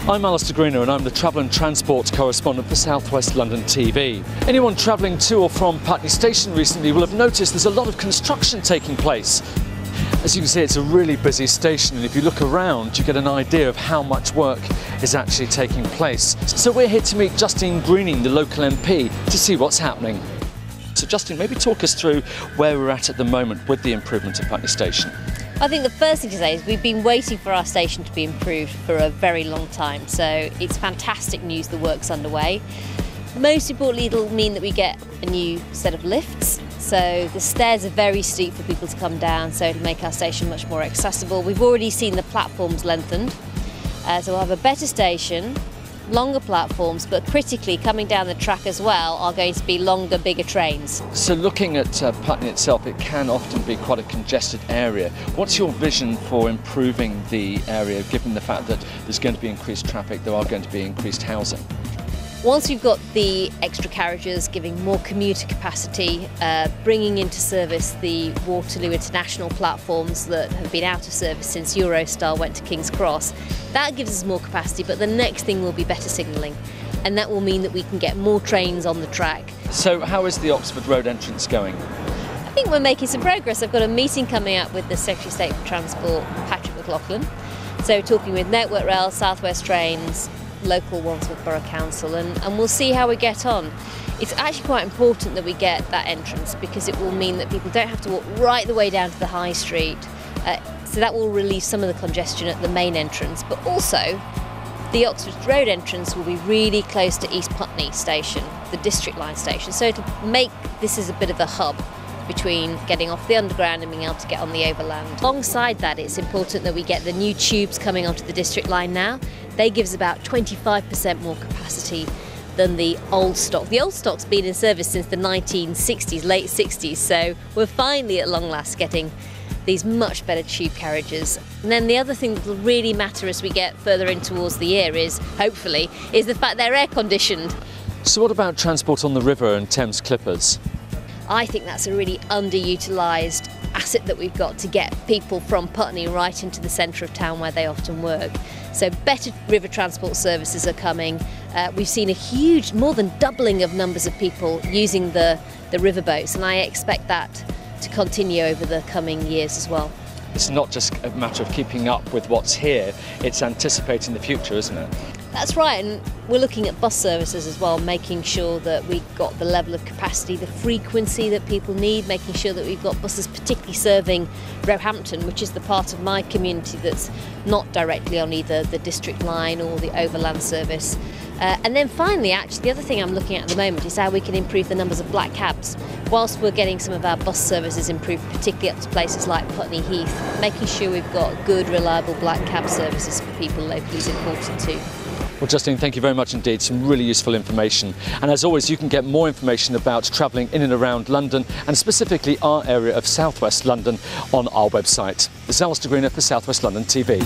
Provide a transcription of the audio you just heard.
I'm Alastair Greener and I'm the Travel and Transport correspondent for South West London TV. Anyone travelling to or from Putney Station recently will have noticed there's a lot of construction taking place. As you can see, it's a really busy station, and if you look around you get an idea of how much work is actually taking place. So we're here to meet Justine Greening, the local MP, to see what's happening. So Justine, maybe talk us through where we're at the moment with the improvement of Putney Station. I think the first thing to say is we've been waiting for our station to be improved for a very long time, so it's fantastic news the work's underway. Most importantly, it'll mean that we get a new set of lifts, so the stairs are very steep for people to come down, so it'll make our station much more accessible. We've already seen the platforms lengthened, so we'll have a better station, longer platforms, but critically coming down the track as well are going to be longer, bigger trains. So looking at Putney itself, it can often be quite a congested area. What's your vision for improving the area, given the fact that there's going to be increased traffic, there are going to be increased housing? Once we've got the extra carriages, giving more commuter capacity, bringing into service the Waterloo International platforms that have been out of service since Eurostar went to King's Cross, that gives us more capacity, but the next thing will be better signalling, and that will mean that we can get more trains on the track. So how is the Oxford Road entrance going? I think we're making some progress. I've got a meeting coming up with the Secretary of State for Transport, Patrick McLaughlin, so talking with Network Rail, South West Trains, local Wandsworth Borough Council, and we'll see how we get on. It's actually quite important that we get that entrance because it will mean that people don't have to walk right the way down to the high street, so that will relieve some of the congestion at the main entrance, but also the Oxford Road entrance will be really close to East Putney Station, the District Line station, so it'll make this as a bit of a hub between getting off the underground and being able to get on the overland. Alongside that, it's important that we get the new tubes coming onto the District Line now. They give us about 25% more capacity than the old stock. The old stock's been in service since the 1960s, late 60s, so we're finally at long last getting these much better tube carriages. And then the other thing that will really matter as we get further in towards the year is, hopefully, is the fact they're air conditioned. So what about transport on the river and Thames Clippers? I think that's a really underutilised asset that we've got to get people from Putney right into the centre of town where they often work. So better river transport services are coming. We've seen a huge, more than doubling of numbers of people using the riverboats, and I expect that to continue over the coming years as well. It's not just a matter of keeping up with what's here, it's anticipating the future, isn't it? That's right, and we're looking at bus services as well, making sure that we've got the level of capacity, the frequency that people need, making sure that we've got buses particularly serving Roehampton, which is the part of my community that's not directly on either the District Line or the Overland service. And then finally, actually, the other thing I'm looking at the moment is how we can improve the numbers of black cabs. Whilst we're getting some of our bus services improved, particularly up to places like Putney Heath, making sure we've got good, reliable black cab services for people locally is important too. Well, Justine, thank you very much indeed. Some really useful information. And as always, you can get more information about travelling in and around London, and specifically our area of South West London, on our website. This is Alastair Greener for South West London TV.